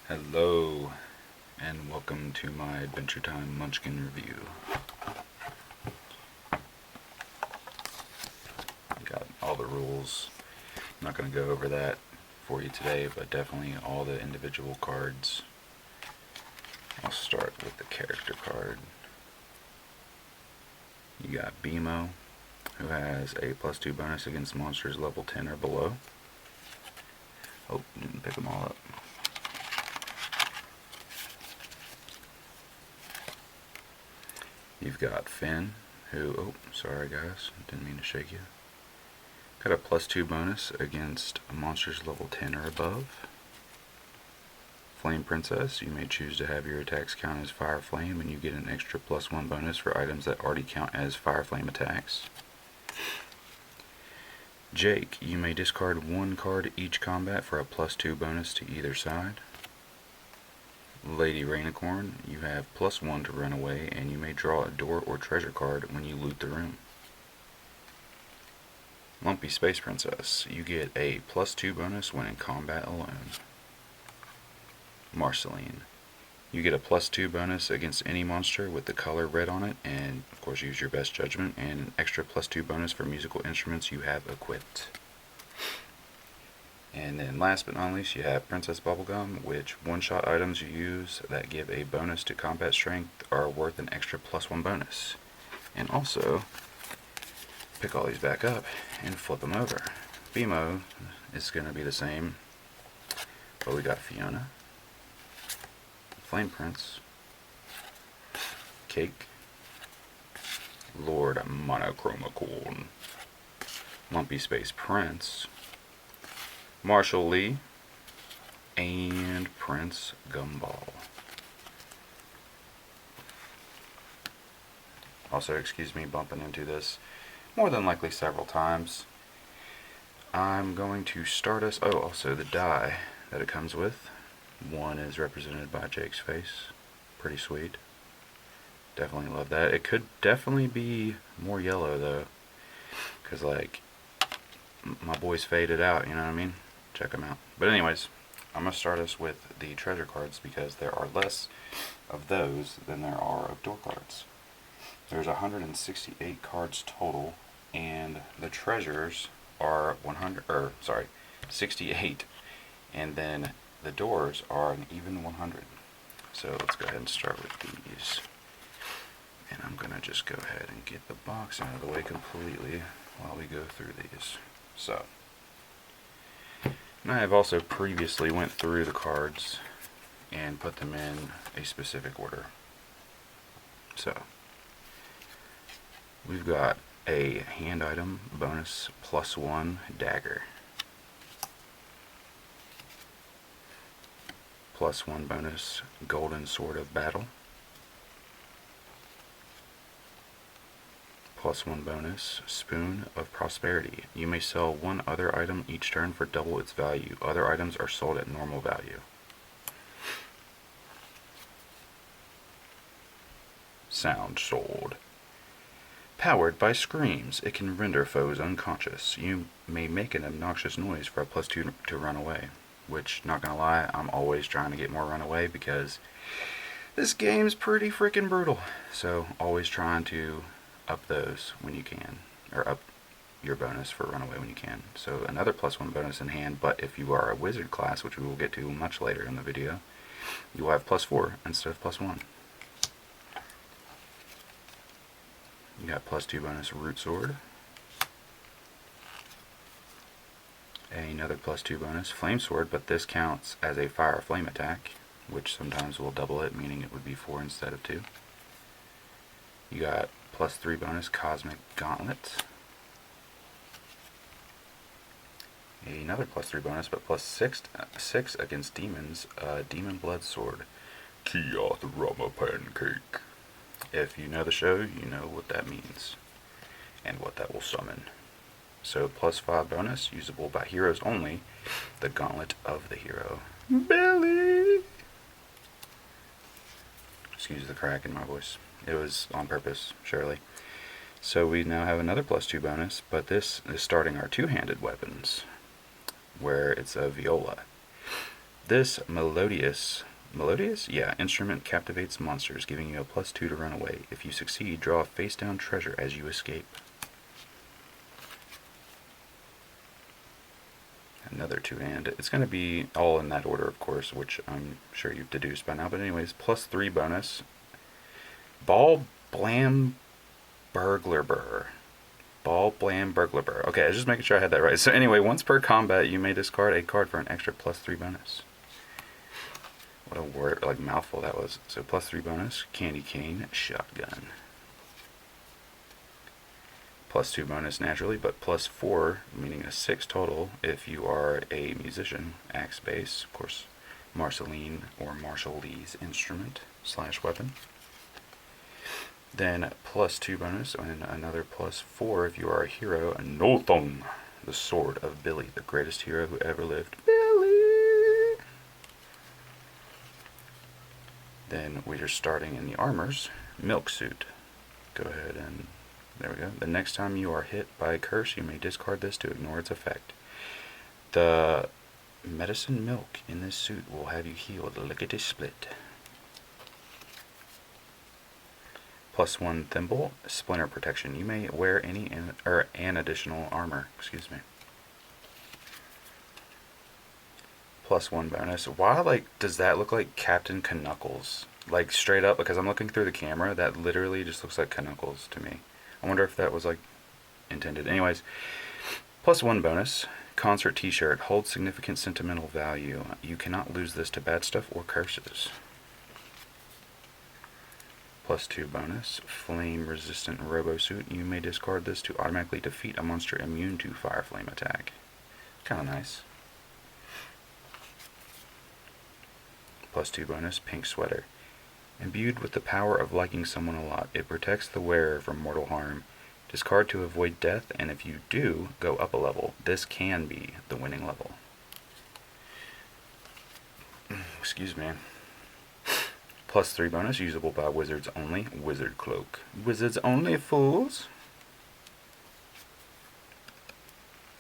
Hello, and welcome to my AdventureTime Munchkin review. Got all the rules. I'm not going to go over that for you today, but definitely all the individual cards. I'll start with the character card. You got BMO, who has a +2 bonus against monsters level 10 or below. Oh, didn't pick them all up. You've got Finn, who, oh, sorry guys, didn't mean to shake you. Got a +2 bonus against monsters level 10 or above. Flame Princess, you may choose to have your attacks count as Fire Flame, and you get an extra +1 bonus for items that already count as Fire Flame attacks. Jake, you may discard one card each combat for a +2 bonus to either side. Lady Rainicorn, you have +1 to run away, and you may draw a door or treasure card when you loot the room. Lumpy Space Princess, you get a +2 bonus when in combat alone. Marceline, you get a +2 bonus against any monster with the color red on it, and of course use your best judgment, and an extra +2 bonus for musical instruments you have equipped. And then last but not least, you have Princess Bubblegum, which one-shot items you use that give a bonus to combat strength are worth an extra +1 bonus. And also, pick all these back up and flip them over. BMO is going to be the same, but we got Fiona, Flame Prince, Cake, Lord Monochromacorn, Lumpy Space Prince, Marshall Lee, and Prince Gumball. Also, excuse me bumping into this more than likely several times. I'm going to start us, oh, also the die that it comes with. One is represented by Jake's face. Pretty sweet. Definitely love that. It could definitely be more yellow though, because like my boys faded out, you know what I mean? Check them out. But anyways, I'm going to start us with the treasure cards because there are less of those than there are of door cards. There's 168 cards total, and the treasures are 68, and then the doors are an even 100. So let's go ahead and start with these. And I'm going to just go ahead and get the box out of the way completely while we go through these. So, and I have also previously went through the cards and put them in a specific order. So, we've got a hand item bonus +1 dagger. +1 bonus golden sword of battle. +1 bonus spoon of prosperity. You may sell one other item each turn for double its value. Other items are sold at normal value. Sound sword. Powered by screams, it can render foes unconscious. You may make an obnoxious noise for a +2 to run away. Which, not gonna lie, I'm always trying to get more runaway because this game's pretty freaking brutal. So, always trying to up those when you can, or up your bonus for runaway when you can. So, another +1 bonus in hand, but if you are a wizard class, which we will get to much later in the video, you will have +4 instead of +1. You got +2 bonus root sword. Another +2 bonus flame sword, but this counts as a fire flame attack, which sometimes will double it, meaning it would be 4 instead of 2. You got +3 bonus cosmic gauntlet. Another +3 bonus, but +6 against demons, demon blood sword. Keoth Rama Pancake. If you know the show, you know what that means and what that will summon. So +5 bonus, usable by heroes only, the Gauntlet of the Hero. Billy! Excuse the crack in my voice. It was on purpose, surely. So we now have another +2 bonus, but this is starting our two-handed weapons, where it's a viola. This melodious, yeah, instrument captivates monsters, giving you a +2 to run away. If you succeed, draw a face-down treasure as you escape. Another 2, and it's going to be all in that order, of course, which I'm sure you've deduced by now. But anyways, +3 bonus. Ball Blam Burglar Burr. Ball Blam Burglar Burr. Okay, I was just making sure I had that right. So anyway, once per combat, you may discard a card for an extra +3 bonus. What a word, like mouthful that was. So +3 bonus, Candy Cane, Shotgun. +2 bonus naturally, but +4, meaning a 6 total if you are a musician. Axe bass, of course, Marceline or Marshall Lee's instrument / weapon. Then +2 bonus and another +4 if you are a hero. Nothung, the sword of Billy, the greatest hero who ever lived. Billy! Then we are starting in the armors. Milk Suit. Go ahead and there we go. The next time you are hit by a curse, you may discard this to ignore its effect. The medicine milk in this suit will have you healed lickety-split. +1 thimble, splinter protection. You may wear any an additional armor. Excuse me. +1 bonus. Why does that look like Captain Knuckles? Like straight up, because I'm looking through the camera, that literally just looks like Knuckles to me. I wonder if that was intended. Anyways, +1 bonus. Concert T-shirt holds significant sentimental value. You cannot lose this to bad stuff or curses. +2 bonus. Flame resistant robo suit. You may discard this to automatically defeat a monster immune to fire flame attack. Kind of nice. +2 bonus. Pink sweater. Imbued with the power of liking someone a lot, it protects the wearer from mortal harm. Discard to avoid death, and if you do, go up a level. This can be the winning level. Excuse me. +3 bonus, usable by wizards only. Wizard cloak. Wizards only, fools!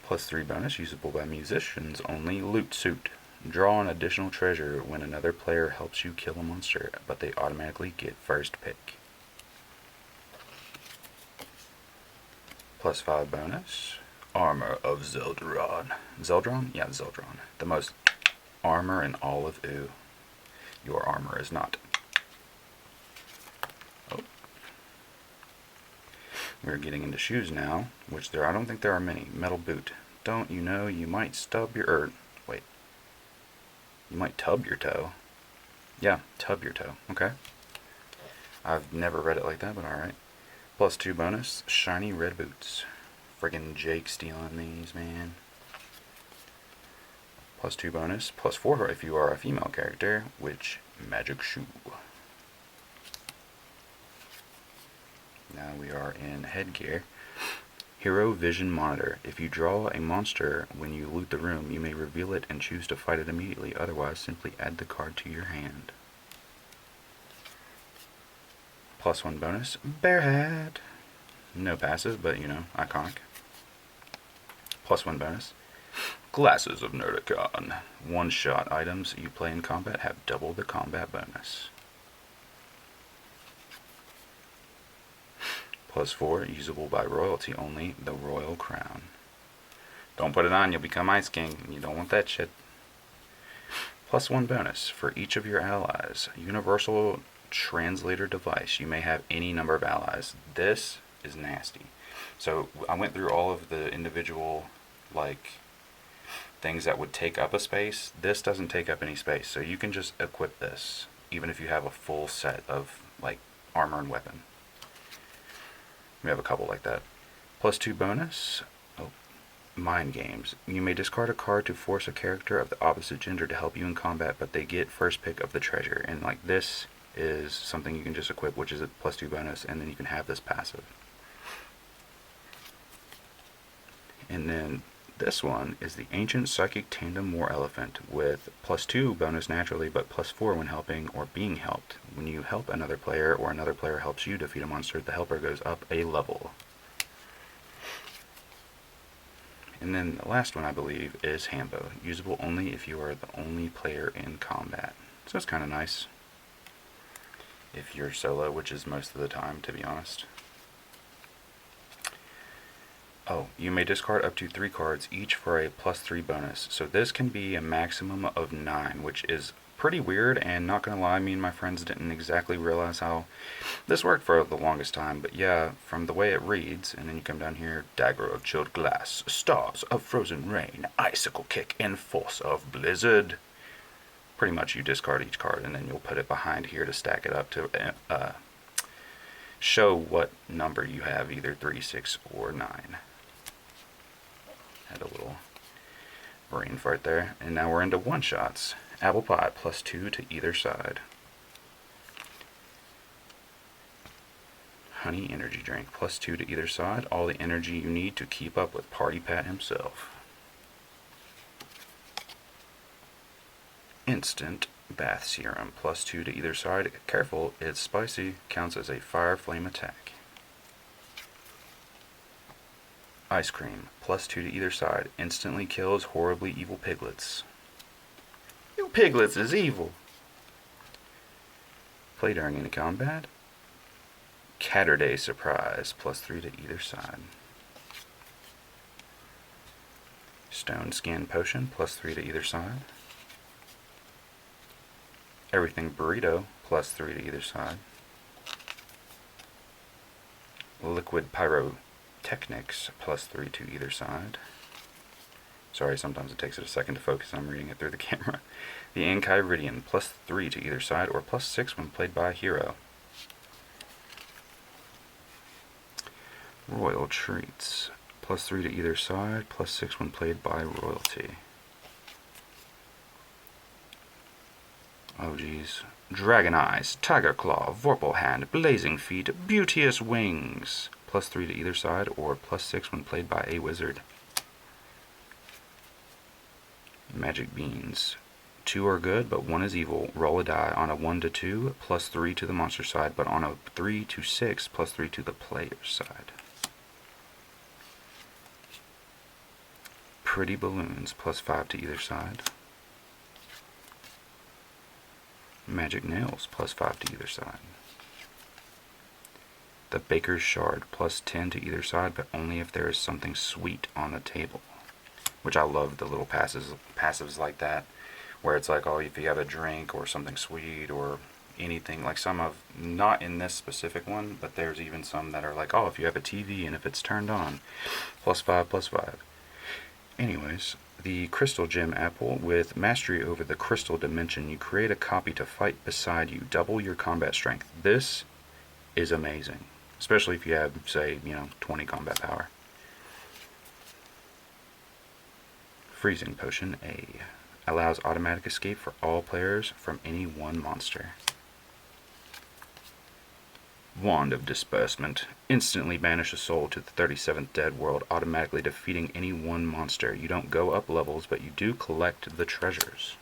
+3 bonus, usable by musicians only. Loot suit. Draw an additional treasure when another player helps you kill a monster, but they automatically get first pick. +5 bonus. Armor of Zeldron. Zeldron? Yeah, Zeldron. The most armor in all of OO. Your armor is not. Oh. We're getting into shoes now, which I don't think there are many. Metal boot. Don't you know you might stub your, wait. You might tub your toe. Yeah, tub your toe. Okay. I've never read it like that, but alright. +2 bonus. Shiny red boots. Friggin' Jake stealing these, man. +2 bonus. +4 if you are a female character, which magic shoe. Now we are in headgear. Hero Vision Monitor. If you draw a monster when you loot the room, you may reveal it and choose to fight it immediately. Otherwise, simply add the card to your hand. +1 bonus. Bear hat. No passive, but iconic. +1 bonus. Glasses of Nerdicon. One-shot items you play in combat have double the combat bonus. +4, usable by royalty only, the Royal Crown. Don't put it on, you'll become Ice King. You don't want that shit. +1 bonus, for each of your allies. Universal translator device. You may have any number of allies. This is nasty. So I went through all of the individual, things that would take up a space. This doesn't take up any space, so you can just equip this, even if you have a full set of, armor and weapon. We have a couple like that. +2 bonus. Oh, mind games. You may discard a card to force a character of the opposite gender to help you in combat, but they get first pick of the treasure. And this is something you can just equip, which is a +2 bonus, and then you can have this passive. And then this one is the Ancient Psychic Tandem War Elephant with +2 bonus naturally, but +4 when helping or being helped. When you help another player or another player helps you defeat a monster, the helper goes up a level. And then the last one, I believe, is Hambo. Usable only if you are the only player in combat. So it's kind of nice if you're solo, which is most of the time, to be honest. Oh, you may discard up to 3 cards, each for a +3 bonus. So this can be a maximum of 9, which is pretty weird, and not gonna lie, me and my friends didn't exactly realize how this worked for the longest time. But yeah, from the way it reads, and then you come down here, Dagger of Chilled Glass, Stars of Frozen Rain, Icicle Kick, and Force of Blizzard. Pretty much you discard each card, and then you'll put it behind here to stack it up to show what number you have, either 3, 6, or 9. Had a little brain fart there. And now we're into one-shots. Apple Pie, +2 to either side. Honey Energy Drink, +2 to either side. All the energy you need to keep up with Party Pat himself. Instant Bath Serum, +2 to either side. Careful, it's spicy. Counts as a fire flame attack. Ice Cream, +2 to either side. Instantly kills horribly evil piglets. You piglets is evil. Play during any combat. Catterday Surprise, +3 to either side. Stone Skin Potion, +3 to either side. Everything Burrito, +3 to either side. Liquid Pyrotechnics, +3 to either side. Sorry, sometimes it takes it a second to focus. I'm reading it through the camera. The Enchiridion, +3 to either side, or +6 when played by a hero. Royal Treats, +3 to either side, +6 when played by royalty. Oh geez. Dragon Eyes, Tiger Claw, Vorpal Hand, Blazing Feet, Beauteous Wings, +3 to either side, or +6 when played by a wizard. Magic Beans. 2 are good, but 1 is evil. Roll a die. On a 1 to 2, +3 to the monster side, but on a 3 to 6, +3 to the player's side. Pretty Balloons, +5 to either side. Magic Nails, +5 to either side. The Baker's Shard, +10 to either side, but only if there is something sweet on the table. Which I love the little passives like that, where it's like, oh, if you have a drink or something sweet or anything, like some of, not in this specific one, but there's even some that are like, oh, if you have a TV and if it's turned on, +5, +5. Anyways, the Crystal Gem Apple, with Mastery over the Crystal Dimension, you create a copy to fight beside you, double your combat strength. This is amazing, especially if you have, say, 20 combat power. Freezing Potion A. Allows automatic escape for all players from any one monster. Wand of Disbursement. Instantly banish a soul to the 37th Dead World, automatically defeating any one monster. You don't go up levels, but you do collect the treasures.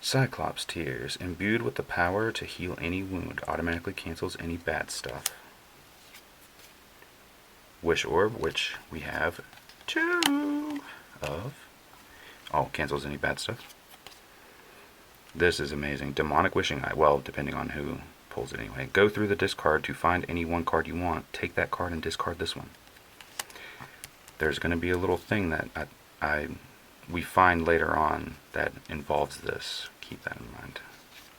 Cyclops Tears. Imbued with the power to heal any wound, automatically cancels any bad stuff. Wish Orb, which we have 2 of. Oh, cancels any bad stuff. This is amazing. Demonic Wishing Eye. Well, depending on who pulls it anyway. Go through the discard to find any one card you want. Take that card and discard this one. There's going to be a little thing that we find later on that involves this. Keep that in mind.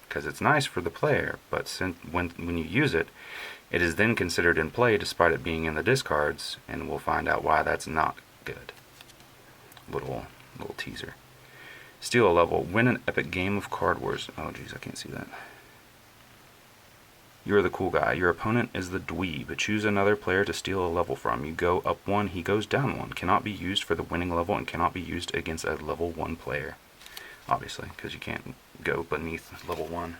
Because it's nice for the player, but when you use it, it is then considered in play despite it being in the discards, and we'll find out why that's not good. Little teaser. Steal a level. Win an epic game of Card Wars. Oh geez, I can't see that. You're the cool guy. Your opponent is the dweeb. Choose another player to steal a level from. You go up 1, he goes down 1. Cannot be used for the winning level and cannot be used against a level 1 player. Obviously, because you can't go beneath level 1.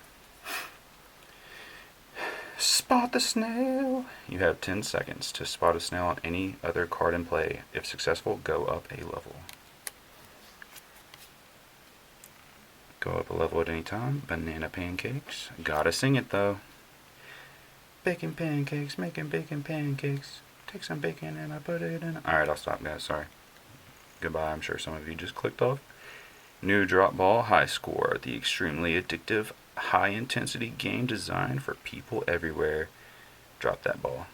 Spot the snail. You have 10 seconds to spot a snail on any other card in play. If successful, go up a level. Go up a level at any time. Banana pancakes. Gotta sing it though. Baking pancakes, making bacon pancakes. Take some bacon and I put it in. Alright, I'll stop, guys. Sorry. Goodbye. I'm sure some of you just clicked off. New drop ball, high score. The extremely addictive, high intensity game designed for people everywhere. Drop that ball.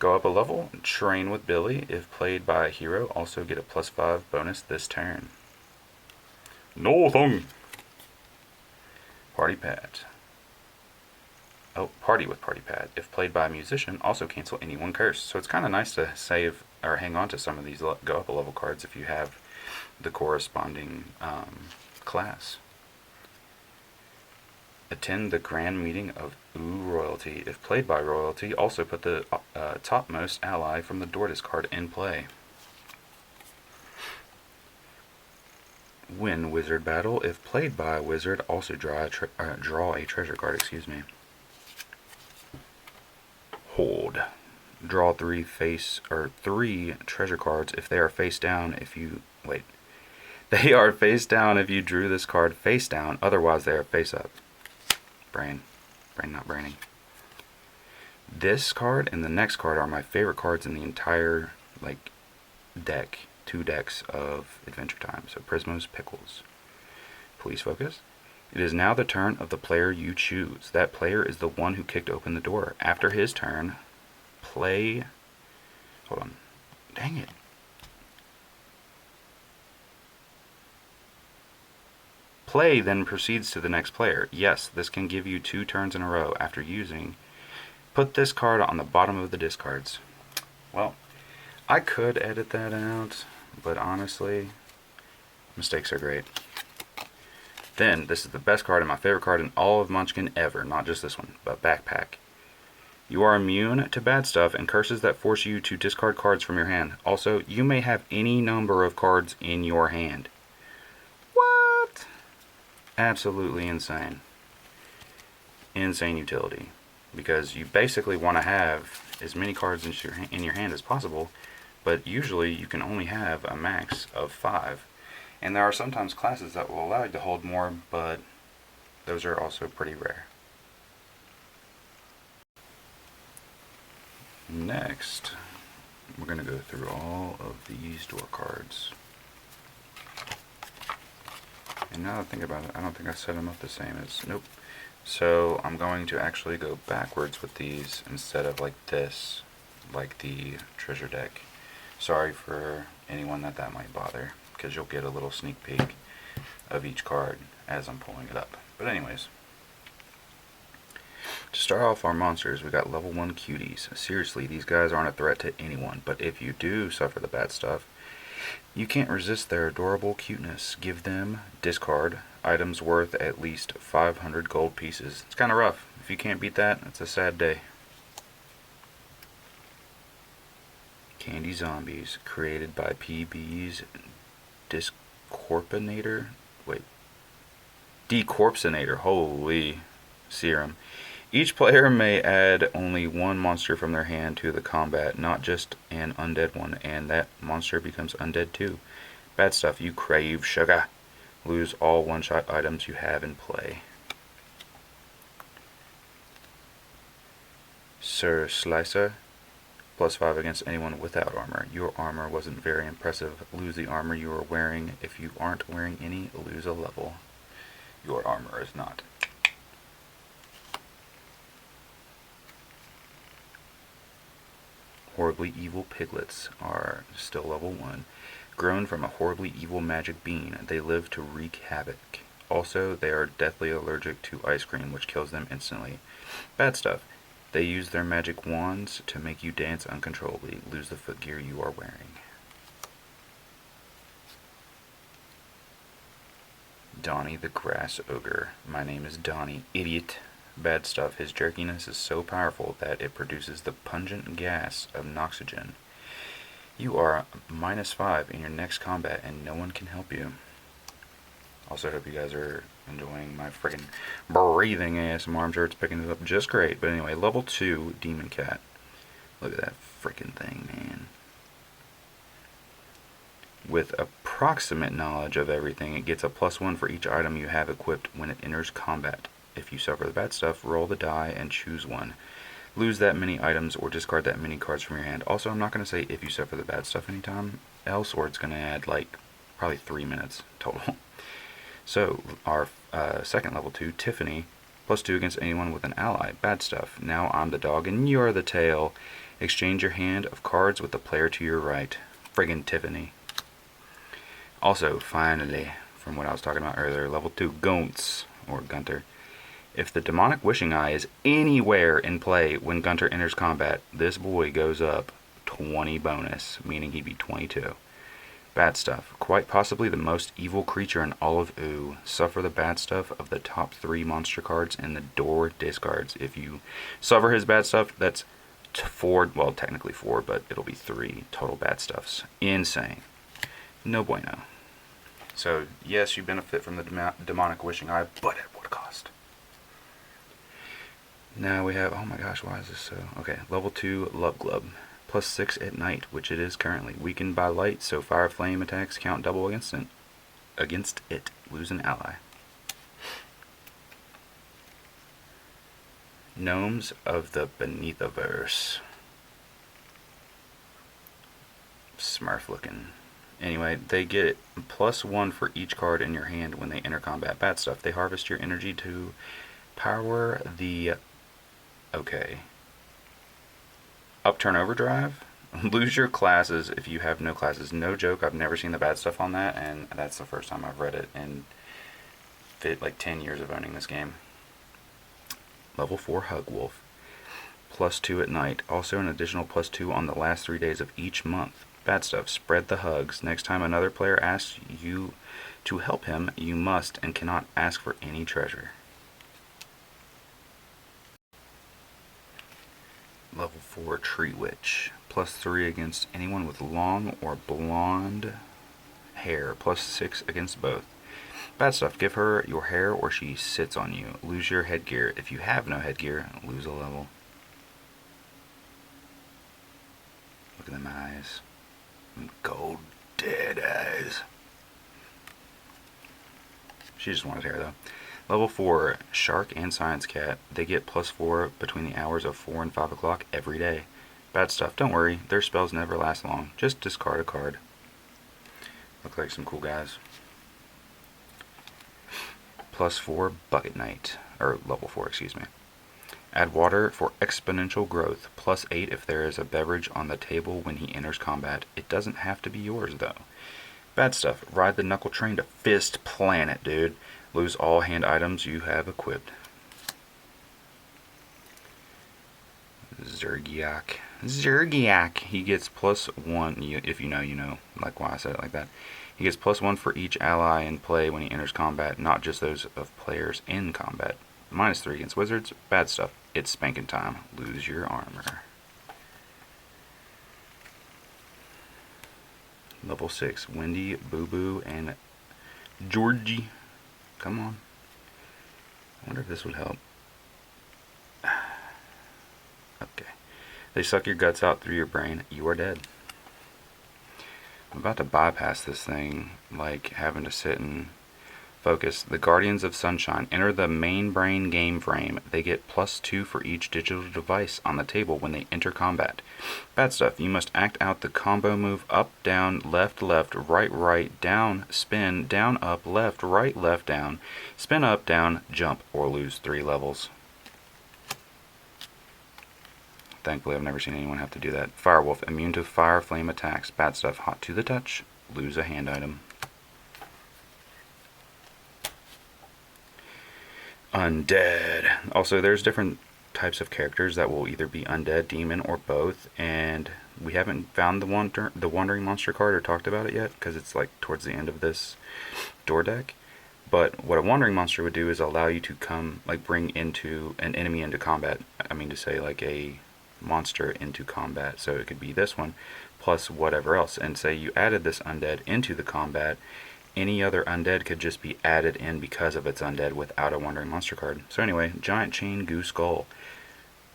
Go up a level, train with Billy. If played by a hero, also get a +5 bonus this turn. Nothing. Party pad. Oh, party with party pad. If played by a musician, also cancel any one curse. So it's kind of nice to save or hang on to some of these go up a level cards if you have the corresponding class. Attend the grand meeting of royalty. If played by royalty, also put the topmost ally from the door discard in play. Win wizard battle. If played by a wizard, also draw a treasure card. Excuse me. HOARD. Draw three treasure cards if they are face down. They are face down if you drew this card face down. Otherwise, they are face up. Brain not braining. This card and the next card are my favorite cards in the entire deck. 2 decks of Adventure Time. So Prismo's Pickles. Police focus. It is now the turn of the player you choose. That player is the one who kicked open the door. After his turn, play... Hold on. Dang it. Play then proceeds to the next player. Yes, this can give you 2 turns in a row after using. Put this card on the bottom of the discards. Well, I could edit that out, but honestly, mistakes are great. Then, this is the best card and my favorite card in all of Munchkin ever. Not just this one, but Backpack. You are immune to bad stuff and curses that force you to discard cards from your hand. Also, you may have any number of cards in your hand. What? Absolutely insane. Insane utility. Because you basically want to have as many cards in your hand as possible, but usually you can only have a max of 5. And there are sometimes classes that will allow you to hold more, but those are also pretty rare. Next, we're going to go through all of these door cards. And now that I think about it, I don't think I set them up the same as... Nope. So I'm going to actually go backwards with these instead of like this, like the treasure deck. Sorry for anyone that might bother, because you'll get a little sneak peek of each card as I'm pulling it up. But anyways, to start off our monsters, we got level 1 cuties. Seriously, these guys aren't a threat to anyone, but if you do suffer the bad stuff, you can't resist their adorable cuteness. Give them discard items worth at least 500 gold pieces. It's kind of rough. If you can't beat that, it's a sad day. Candy Zombies, created by PB's Decorpsinator, holy serum. Each player may add only 1 monster from their hand to the combat, not just an undead one, and that monster becomes undead too. Bad stuff, you crave sugar. Lose all one-shot items you have in play. Sir Slicer, +5 against anyone without armor. Your armor wasn't very impressive. Lose the armor you are wearing. If you aren't wearing any, lose a level. Your armor is not. Horribly evil piglets are still level 1. Grown from a horribly evil magic bean, they live to wreak havoc. Also, they are deathly allergic to ice cream, which kills them instantly. Bad stuff. They use their magic wands to make you dance uncontrollably. Lose the footgear you are wearing. Donnie the Grass Ogre. My name is Donnie, idiot. Bad stuff. His jerkiness is so powerful that it produces the pungent gas of noxygen. You are -5 in your next combat and no one can help you. Also hope you guys are enjoying my freaking breathing ASMR. I'm sure it's picking it up just great. But anyway, level 2 Demon Cat. Look at that freaking thing, man. With approximate knowledge of everything, it gets a +1 for each item you have equipped when it enters combat. If you suffer the bad stuff, roll the die and choose one. lose that many items or discard that many cards from your hand. Also, I'm not going to say if you suffer the bad stuff anytime else, or it's going to add like probably 3 minutes total. So our second level 2, Tiiiime, +2 against anyone with an ally. Bad stuff. Now I'm the dog and you're the tail. Exchange your hand of cards with the player to your right. Friggin' Tiiiime. Also, finally, from what I was talking about earlier, level 2, Gonts, or Gunter. If the demonic wishing eye is anywhere in play when Gunter enters combat, this boy goes up 20 bonus, meaning he'd be 22. Bad stuff. Quite possibly the most evil creature in all of OO. Suffer the bad stuff of the top 3 monster cards in the door discards. If you suffer his bad stuff, that's 4, well, technically 4, but it'll be 3 total bad stuffs. Insane. No bueno. So, yes, you benefit from the demonic wishing eye, but at what cost? Now we have, oh my gosh, why is this so? Okay, level 2, Love Glove. +6 at night, which it is currently. Weakened by light, so fire flame attacks count double against it. Lose an ally. Gnomes of the Beneathiverse. Smurf looking. Anyway, they get +1 for each card in your hand when they enter combat. Bad stuff. They harvest your energy to power the... Okay. Upturn Overdrive. Lose your classes if you have no classes. No joke, I've never seen the bad stuff on that, and that's the first time I've read it in like 10 years of owning this game. Level 4, Hug Wolf. +2 at night. Also an additional +2 on the last 3 days of each month. Bad stuff. Spread the hugs. Next time another player asks you to help him, you must and cannot ask for any treasure. Level 4, Tree Witch. +3 against anyone with long or blonde hair. +6 against both. Bad stuff. Give her your hair or she sits on you. Lose your headgear. If you have no headgear, lose a level. Look at them eyes. Cold, dead eyes. She just wanted hair, though. Level 4, Shark and Science Cat. They get +4 between the hours of 4 and 5 o'clock every day. Bad stuff. Don't worry, their spells never last long. Just discard a card. Look like some cool guys. +4, Bucket Knight. Or level 4, excuse me. Add water for exponential growth. +8 if there is a beverage on the table when he enters combat. It doesn't have to be yours, though. Bad stuff. Ride the Knuckle Train to Fist Planet, dude. Lose all hand items you have equipped. Zergiak. Zergiak. He gets +1. If you know, you know. Like why I said it like that. He gets +1 for each ally in play when he enters combat, not just those of players in combat. -3 against wizards. Bad stuff. It's spanking time. Lose your armor. Level 6. Wendy, Boo Boo, and Georgie. Come on. I wonder if this would help. Okay. They suck your guts out through your brain. You are dead. I'm about to bypass this thing, like having to sit and focus. The Guardians of Sunshine. Enter the main brain game frame. They get +2 for each digital device on the table when they enter combat. Bad stuff. You must act out the combo move up, down, left, left, right, right, down, spin, down, up, left, right, left, down, spin up, down, jump, or lose 3 levels. Thankfully, I've never seen anyone have to do that. Firewolf. Immune to fire flame attacks. Bad stuff. Hot to the touch. Lose a hand item. Undead. Also, there's different types of characters that will either be undead, demon, or both, and we haven't found the wandering monster card or talked about it yet because it's like towards the end of this door deck. But what a wandering monster would do is allow you to come, like, bring into an enemy into combat. I mean to say, like, a monster into combat. So it could be this one plus whatever else, and say you added this undead into the combat. Any other undead could just be added in because of its undead without a wandering monster card. So anyway, Giant Chain Goo Skull.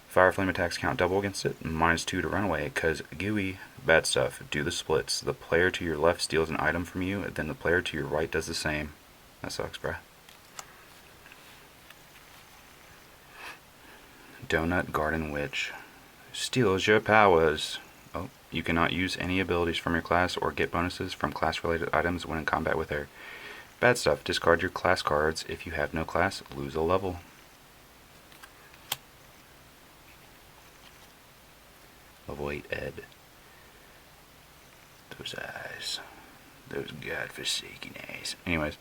Fire flame attacks count double against it. -2 to run away, because gooey. Bad stuff. Do the splits. The player to your left steals an item from you, then the player to your right does the same. That sucks, bruh. Donut Garden Witch. Steals your powers. Oh, you cannot use any abilities from your class or get bonuses from class-related items when in combat with her. Bad stuff. Discard your class cards. If you have no class, lose a level. Level 8 Ed. Those eyes. Those godforsaken eyes. Anyways,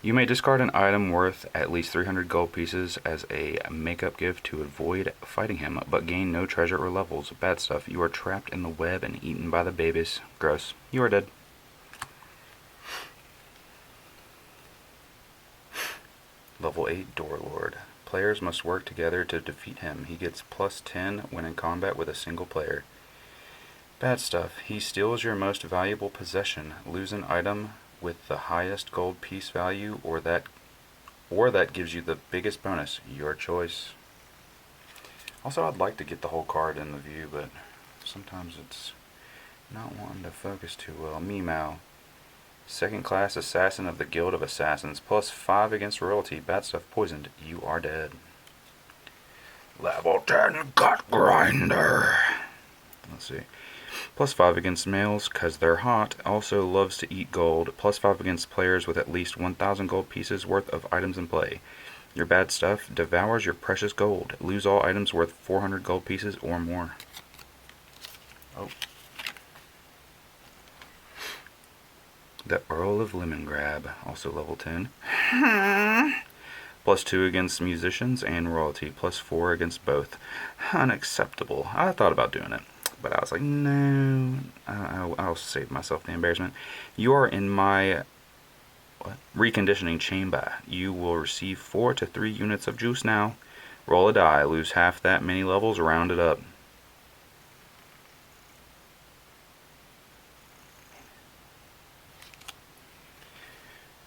you may discard an item worth at least 300 gold pieces as a makeup gift to avoid fighting him, but gain no treasure or levels. Bad stuff. You are trapped in the web and eaten by the babies. Gross. You are dead. Level 8 Door Lord. Players must work together to defeat him. He gets plus 10 when in combat with a single player. Bad stuff. He steals your most valuable possession. Lose an item with the highest gold piece value or that gives you the biggest bonus. Your choice. Also, I'd like to get the whole card in the view, but sometimes it's not wanting to focus too well. Meow. Second class assassin of the Guild of Assassins. Plus 5 against royalty. Bad stuff. Poisoned. You are dead. Level 10 Gut Grinder. Let's see. Plus 5 against males because they're hot. Also loves to eat gold. Plus 5 against players with at least 1,000 gold pieces worth of items in play. Your bad stuff devours your precious gold. Lose all items worth 400 gold pieces or more. Oh. The Earl of Lemongrab, also level 10. Plus 2 against musicians and royalty. Plus 4 against both. Unacceptable. I thought about doing it, but I was like, no, I'll save myself the embarrassment. You are in my reconditioning chamber. You will receive 4 to 3 units of juice now. Roll a die. Lose half that many levels. Round it up.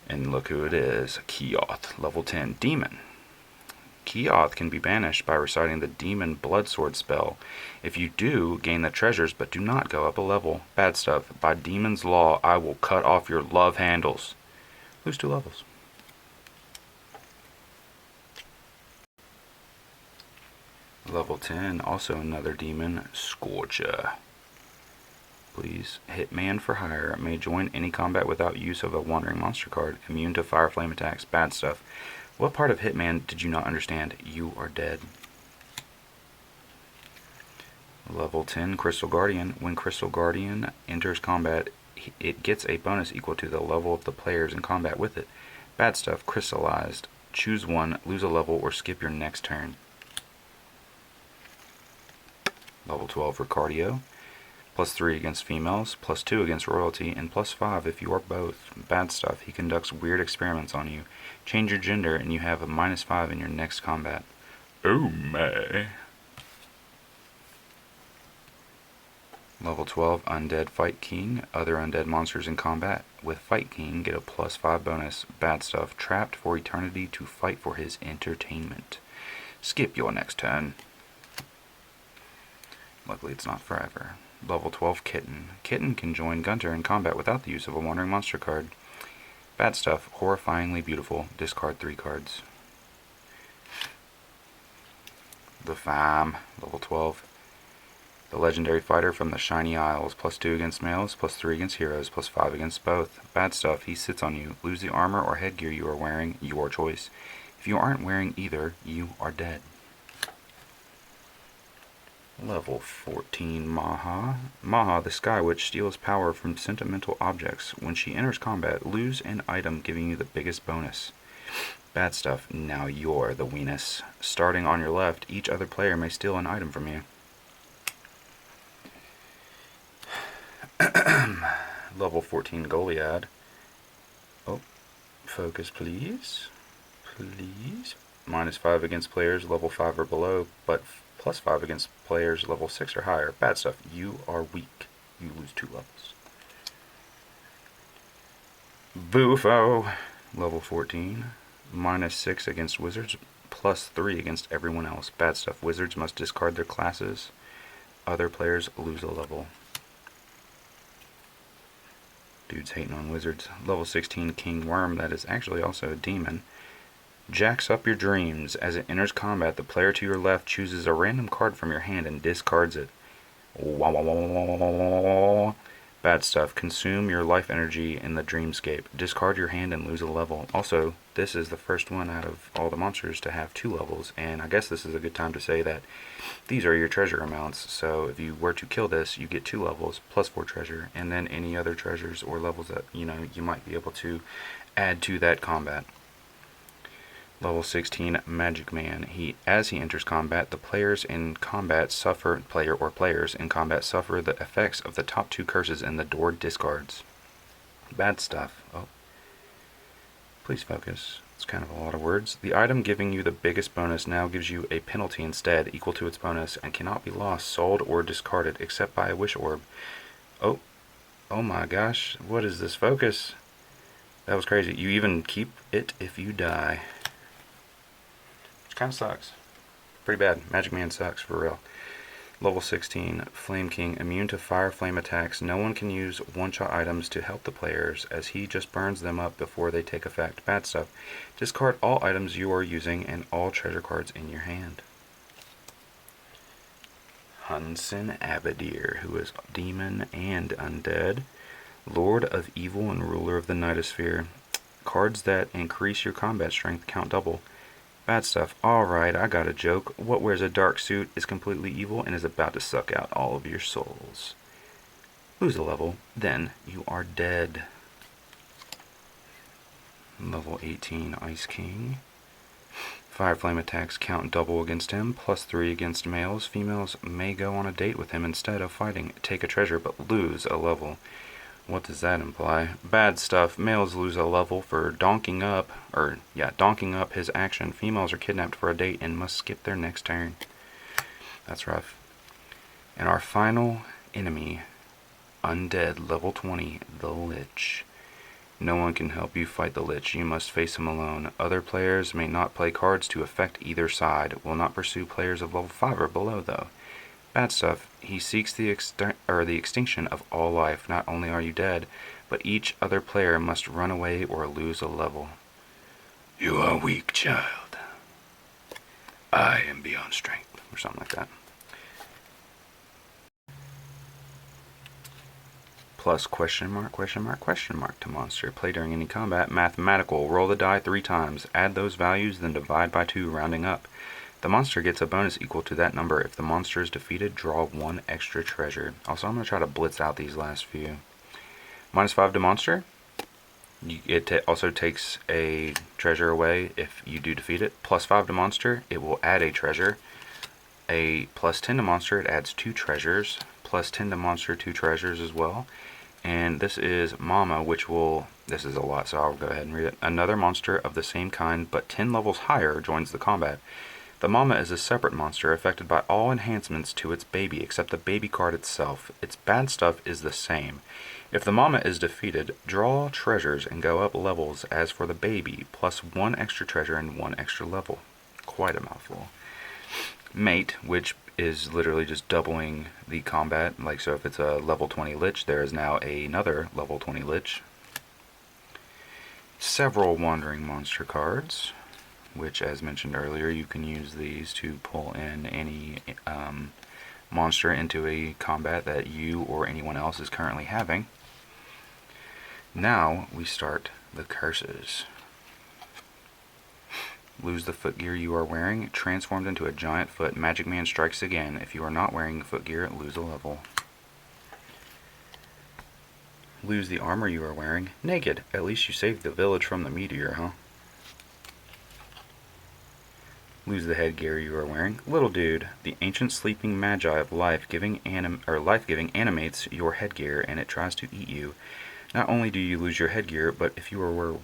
And look who it is. Keoth, level 10. Demon. Keoth can be banished by reciting the Demon Bloodsword spell. If you do, gain the treasures, but do not go up a level. Bad stuff. By Demon's Law, I will cut off your love handles. Lose 2 levels. Level 10, also another demon, Scorcher. Please. Hitman for hire. May join any combat without use of a wandering monster card. Immune to fire flame attacks. Bad stuff. What part of Hitman did you not understand? You are dead. Level 10 Crystal Guardian. When Crystal Guardian enters combat, it gets a bonus equal to the level of the players in combat with it. Bad stuff. Crystallized. Choose one, lose a level, or skip your next turn. Level 12 Ricardio. Plus 3 against females, plus 2 against royalty, and plus 5 if you are both. Bad stuff. He conducts weird experiments on you. Change your gender and you have a minus 5 in your next combat. Oh my. Level 12 Undead Fight King. Other undead monsters in combat with Fight King get a plus 5 bonus. Bad stuff. Trapped for eternity to fight for his entertainment. Skip your next turn. Luckily it's not forever. Level 12 Kitten. Kitten can join Gunter in combat without the use of a wandering monster card. Bad stuff. Horrifyingly beautiful. Discard 3 cards. The Fam. Level 12. The legendary fighter from the Shiny Isles. Plus 2 against males, plus 3 against heroes, plus 5 against both. Bad stuff. He sits on you. Lose the armor or headgear you are wearing. Your choice. If you aren't wearing either, you are dead. Level 14 Maha. Maha, the Sky Witch, steals power from sentimental objects. When she enters combat, lose an item giving you the biggest bonus. Bad stuff. Now you're the Weenus. Starting on your left, each other player may steal an item from you. Level 14 Goliad. Oh, focus please. Please. Minus 5 against players level 5 or below, but plus 5 against players level 6 or higher. Bad stuff. You are weak. You lose 2 levels. Bufo. Level 14. Minus 6 against wizards, plus 3 against everyone else. Bad stuff. Wizards must discard their classes. Other players lose a level. Dude's hating on wizards. Level 16 King Worm, that is actually also a demon. Jacks up your dreams. As it enters combat, the player to your left chooses a random card from your hand and discards it. Bad stuff. Consume your life energy in the dreamscape. Discard your hand and lose a level. Also, this is the first one out of all the monsters to have 2 levels, and I guess this is a good time to say that these are your treasure amounts. So if you were to kill this, you get 2 levels plus 4 treasure, and then any other treasures or levels that you might be able to add to that combat. Level 16, Magic Man. As he enters combat, the players in combat suffer the effects of the top 2 curses in the door discards. Bad stuff. Oh, please focus. It's kind of a lot of words. The item giving you the biggest bonus now gives you a penalty instead, equal to its bonus, and cannot be lost, sold, or discarded except by a wish orb. Oh my gosh! What is this focus? That was crazy. You even keep it if you die. Kind of sucks. Pretty bad. Magic Man sucks, for real. Level 16, Flame King. Immune to fire flame attacks. No one can use one-shot items to help the players, as he just burns them up before they take effect. Bad stuff. Discard all items you are using and all treasure cards in your hand. Hunson Abadir, who is demon and undead. Lord of Evil and ruler of the Nightosphere. Cards that increase your combat strength count double. Bad stuff. Alright, I got a joke. What wears a dark suit is completely evil and is about to suck out all of your souls. Lose a level, then you are dead. Level 18, Ice King. Fire flame attacks count double against him, plus 3 against males. Females may go on a date with him instead of fighting. Take a treasure, but lose a level. What does that imply? Bad stuff. Males lose a level for donking up his action. Females are kidnapped for a date and must skip their next turn. That's rough. And our final enemy, Undead, level 20, the Lich. No one can help you fight the Lich. You must face him alone. Other players may not play cards to affect either side. Will not pursue players of level 5 or below, though. Bad stuff. He seeks the extinction of all life. Not only are you dead, but each other player must run away or lose a level. You are weak, child. I am beyond strength, or something like that. Plus question mark to monster. Play during any combat. Mathematical. Roll the die 3 times. Add those values, then divide by 2, rounding up. The monster gets a bonus equal to that number. If the monster is defeated, draw 1 extra treasure. Also, I'm going to try to blitz out these last few. -5 to monster. It also takes a treasure away if you do defeat it. +5 to monster, it will add a treasure. A +10 to monster, it adds 2 treasures. +10 to monster, 2 treasures as well. And this is Mama, this is a lot, so I'll go ahead and read it. Another monster of the same kind, but 10 levels higher, joins the combat. The Mama is a separate monster affected by all enhancements to its baby except the baby card itself. Its bad stuff is the same. If the Mama is defeated, draw treasures and go up levels as for the baby, plus 1 extra treasure and 1 extra level. Quite a mouthful. Mate, which is literally just doubling the combat. So if it's a level 20 Lich, there is now another level 20 Lich. Several Wandering Monster cards, which, as mentioned earlier, you can use these to pull in any monster into a combat that you or anyone else is currently having. Now we start the curses. Lose the footgear you are wearing. Transformed into a giant foot. Magic Man strikes again. If you are not wearing footgear, lose a level. Lose the armor you are wearing. Naked. At least you saved the village from the meteor, huh? Lose the headgear you are wearing. Little dude, the ancient sleeping magi of life-giving animates your headgear, and it tries to eat you. Not only do you lose your headgear, but if you were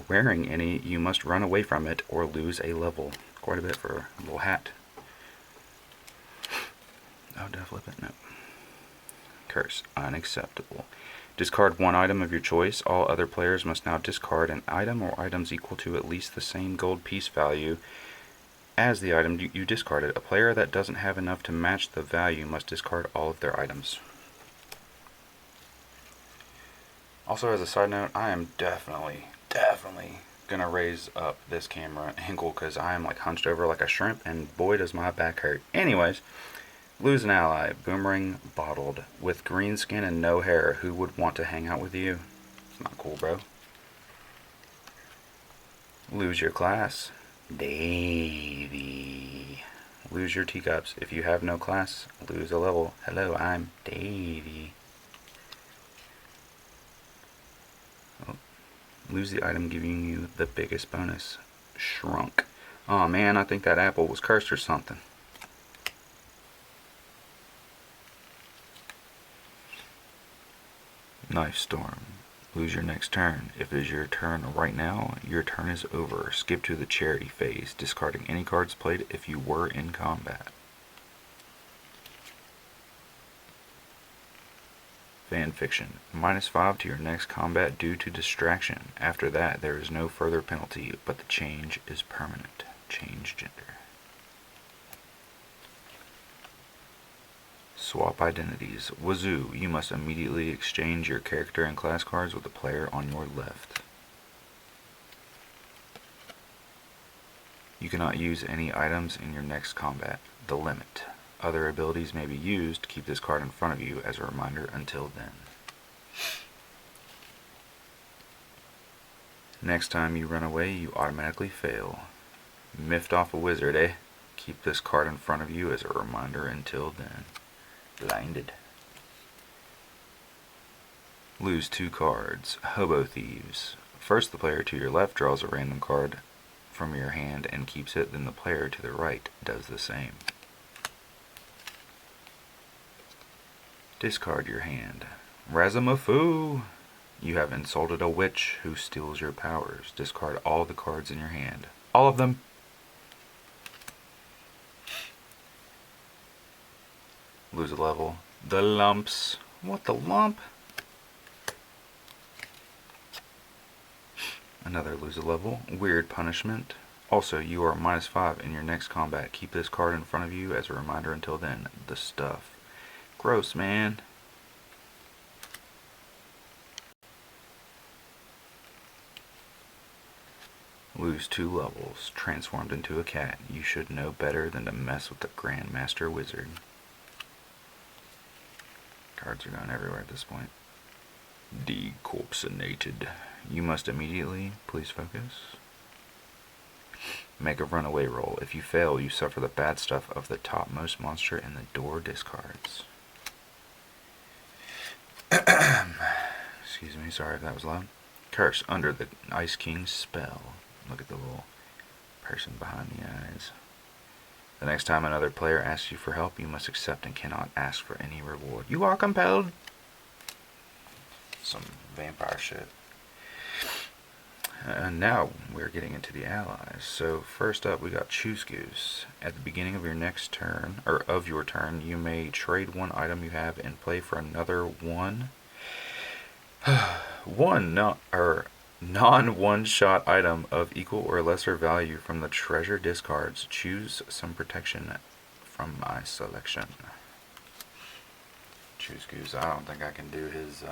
wearing any, you must run away from it or lose a level. Quite a bit for a little hat. Oh, did I flip it? No. Curse. Unacceptable. Discard 1 item of your choice. All other players must now discard an item or items equal to at least the same gold piece value as the item you discarded. A player that doesn't have enough to match the value must discard all of their items. Also, as a side note, I am definitely gonna raise up this camera angle because I am like hunched over like a shrimp, and boy does my back hurt. Anyways, lose an ally, boomerang bottled, with green skin and no hair. Who would want to hang out with you? It's not cool, bro. Lose your class, Davy. Lose your teacups. If you have no class, lose a level. Hello, I'm Davy. Oh. Lose the item giving you the biggest bonus. Shrunk. Oh man, I think that apple was cursed or something. Knife Storm. Lose your next turn. If it is your turn right now, your turn is over. Skip to the charity phase, discarding any cards played if you were in combat. Fanfiction. -5 to your next combat due to distraction. After that, there is no further penalty, but the change is permanent. Change gender. Swap identities. Wazoo, you must immediately exchange your character and class cards with the player on your left. You cannot use any items in your next combat. The limit. Other abilities may be used. Keep this card in front of you as a reminder until then. Next time you run away, you automatically fail. Miffed off a wizard, eh? Keep this card in front of you as a reminder until then. Blinded. Lose 2 cards. Hobo Thieves. First, the player to your left draws a random card from your hand and keeps it, then the player to the right does the same. Discard your hand. Razamafu! You have insulted a witch who steals your powers. Discard all the cards in your hand. All of them! Lose a level. The lumps. What the lump? Another lose a level. Weird punishment. Also, you are -5 in your next combat. Keep this card in front of you as a reminder until then. The stuff. Gross, man. Lose 2 levels. Transformed into a cat. You should know better than to mess with the Grandmaster Wizard. Cards are going everywhere at this point. Decorpsinated. You must immediately, please focus, make a runaway roll. If you fail, you suffer the bad stuff of the topmost monster in the door discards. Excuse me, sorry if that was loud. Curse under the Ice King's spell. Look at the little person behind the eyes. The next time another player asks you for help, you must accept and cannot ask for any reward. You are compelled. Some vampire shit. And now we're getting into the allies. So first up, we got Choose Goose. At the beginning of your next turn, or of your turn, you may trade one item you have in play for another one. Non-one-shot item of equal or lesser value from the treasure discards. Choose some protection from my selection. Choose Goose. I don't think I can do his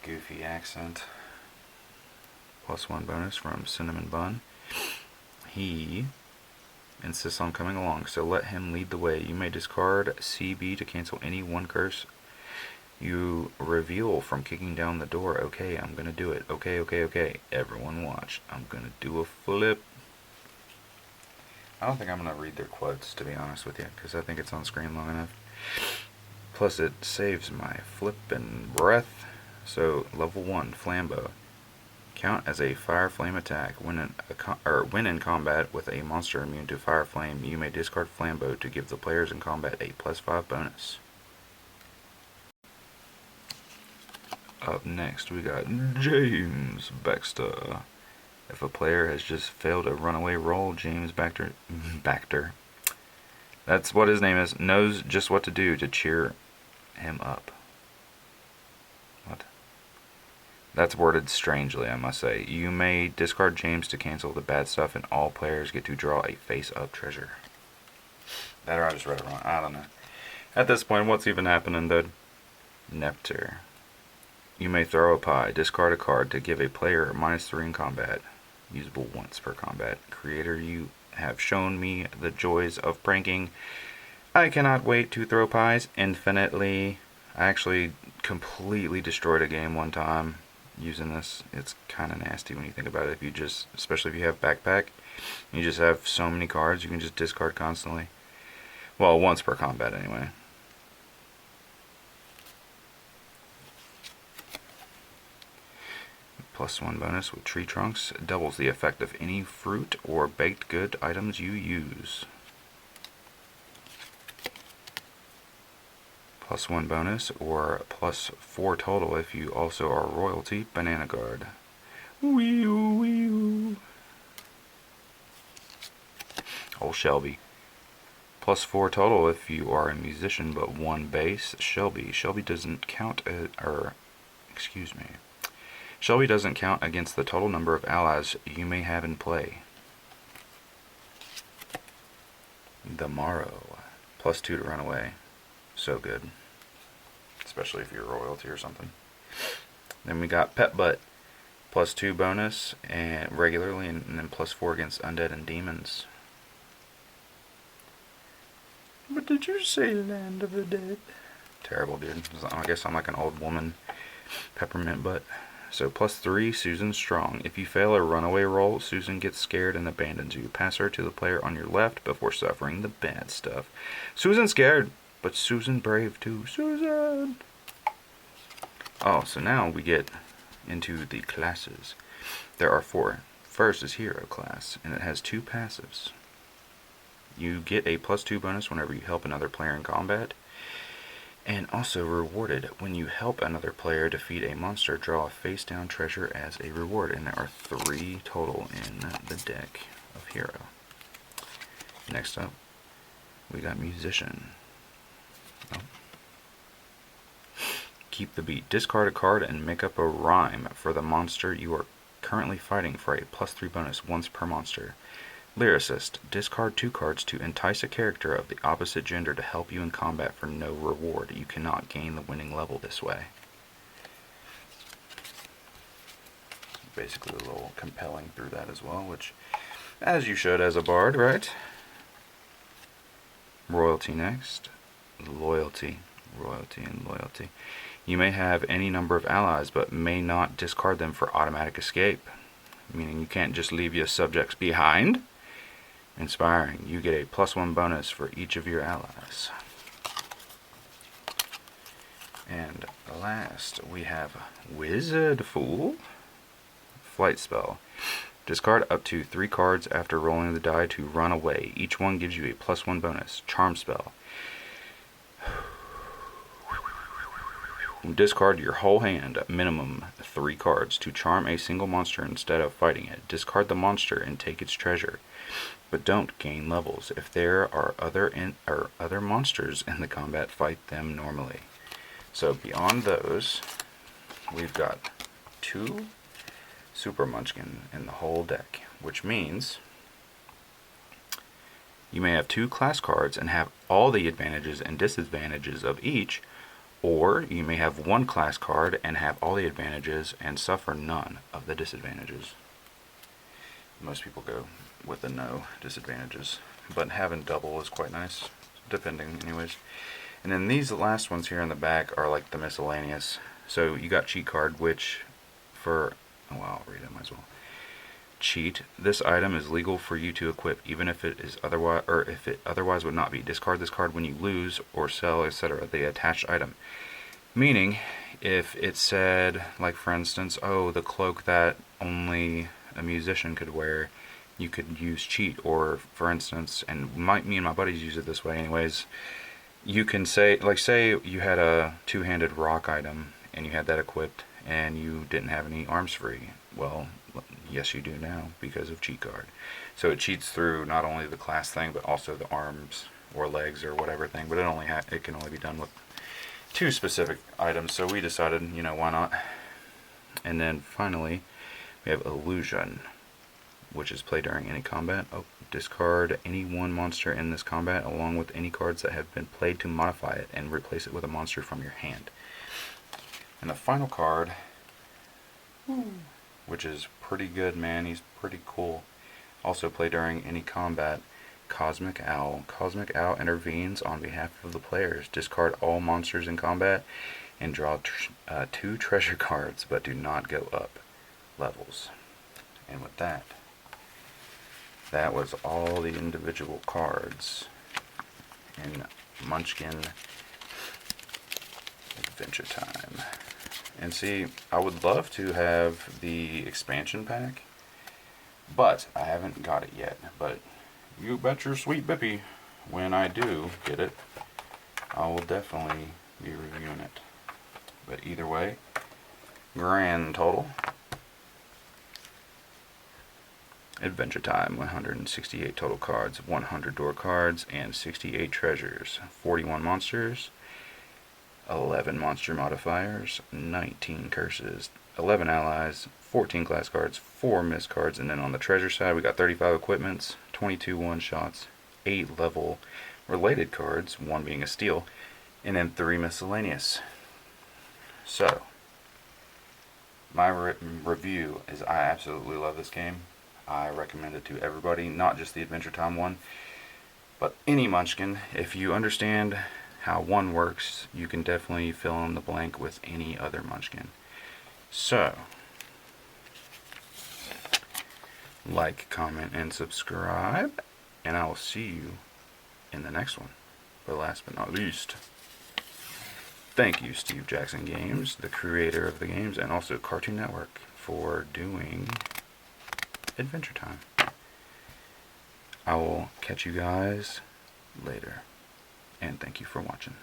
goofy accent. +1 bonus from Cinnamon Bun. He insists on coming along, so let him lead the way. You may discard CB to cancel any one curse you reveal from kicking down the door. Okay, I'm gonna do it. Okay. Everyone watch. I'm gonna do a flip. I don't think I'm gonna read their quotes, to be honest with you, because I think it's on screen long enough. Plus, it saves my flippin' breath. So, level 1, Flambeau. Count as a fire flame attack. When in combat with a monster immune to fire flame, you may discard Flambeau to give the players in combat a +5 bonus. Up next, we got James Baxter. If a player has just failed a runaway roll, James Baxter, that's what his name is, knows just what to do to cheer him up. What? That's worded strangely, I must say. You may discard James to cancel the bad stuff, and all players get to draw a face-up treasure. That or I just read it wrong. I don't know. At this point, what's even happening, dude? Nepter. You may throw a pie. Discard a card to give a player -3 in combat. usable once per combat. Creator, you have shown me the joys of pranking. I cannot wait to throw pies infinitely. I actually completely destroyed a game one time using this. It's kind of nasty when you think about it. If you just, especially if you have backpack, you just have so many cards, you can just discard constantly. Well, once per combat anyway. +1 bonus with tree trunks doubles the effect of any fruit or baked good items you use. +1 bonus or +4 total if you also are royalty banana guard. Wee-oo, wee-oo. Old Shelby. +4 total if you are a musician but 1 bass. Shelby. Shelby doesn't count Shelby doesn't count against the total number of allies you may have in play. The Morrow. +2 to run away. So good. Especially if you're royalty or something. Then we got Pet Butt. +2 bonus and regularly, and then +4 against undead and demons. What did you say, Land of the Dead? Terrible, dude. I guess I'm like an old woman. Peppermint Butt. So +3, Susan Strong. If you fail a runaway roll, Susan gets scared and abandons you. Pass her to the player on your left before suffering the bad stuff. Susan's scared, but Susan brave too. Susan! Oh, so now we get into the classes. There are 4. First is Hero class, and it has 2 passives. You get a +2 bonus whenever you help another player in combat. And also rewarded when you help another player defeat a monster, draw a face-down treasure as a reward. And there are 3 total in the deck of Hero. Next up, we got Musician. Oh. Keep the beat. Discard a card and make up a rhyme for the monster you are currently fighting for a +3 bonus once per monster. Lyricist. Discard 2 cards to entice a character of the opposite gender to help you in combat for no reward. You cannot gain the winning level this way. Basically a little compelling through that as well, which, as you should as a bard, right? Royalty next. Loyalty. Royalty and loyalty. You may have any number of allies, but may not discard them for automatic escape. Meaning you can't just leave your subjects behind. Inspiring. You get a +1 bonus for each of your allies. And last, we have Wizard Fool. Flight spell. Discard up to 3 cards after rolling the die to run away. Each one gives you a +1 bonus. Charm spell. Discard your whole hand, minimum 3 cards, to charm a single monster instead of fighting it. Discard the monster and take its treasure, but don't gain levels. If there are other monsters in the combat, fight them normally. So beyond those, we've got 2 Super Munchkin in the whole deck, which means you may have 2 class cards and have all the advantages and disadvantages of each, or you may have 1 class card and have all the advantages and suffer none of the disadvantages. Most people go with the no disadvantages, but having double is quite nice, depending anyways. And then these last ones here in the back are like the miscellaneous. So you got cheat card, which for, oh well, I'll read it, might as well. Cheat. This item is legal for you to equip, even if it is otherwise, or if it otherwise would not be. Discard this card when you lose or sell, etc. the attached item. Meaning, if it said, like for instance, oh, the cloak that only a musician could wear, you could use cheat. Or for instance, and me and my buddies use it this way anyways, you can say, like say you had a 2-handed rock item and you had that equipped and you didn't have any arms free. Well, yes you do now because of cheat card. So it cheats through not only the class thing but also the arms or legs or whatever thing, but it can only be done with 2 specific items. So we decided, you know, why not? And then finally we have Illusion, which is played during any combat. Oh, discard any 1 monster in this combat along with any cards that have been played to modify it and replace it with a monster from your hand. And the final card, which is pretty good, man. He's pretty cool. Also play during any combat. Cosmic Owl. Cosmic Owl intervenes on behalf of the players. Discard all monsters in combat and draw 2 treasure cards, but do not go up levels. And with that, that was all the individual cards in Munchkin Adventure Time. And see, I would love to have the expansion pack, but I haven't got it yet. But you bet your sweet bippy, when I do get it, I will definitely be reviewing it. But either way, grand total. Adventure Time, 168 total cards, 100 door cards, and 68 treasures. 41 monsters, 11 monster modifiers, 19 curses, 11 allies, 14 class cards, 4 Misc cards, and then on the treasure side we got 35 equipments, 22 one-shots, 8 level related cards, 1 being a steal, and then 3 miscellaneous. So, my review is I absolutely love this game. I recommend it to everybody, not just the Adventure Time one, but any Munchkin. If you understand how one works, you can definitely fill in the blank with any other Munchkin. So, like, comment, and subscribe, and I will see you in the next one. But last but not least, thank you, Steve Jackson Games, the creator of the games, and also Cartoon Network, for doing Adventure Time. I will catch you guys later, and thank you for watching.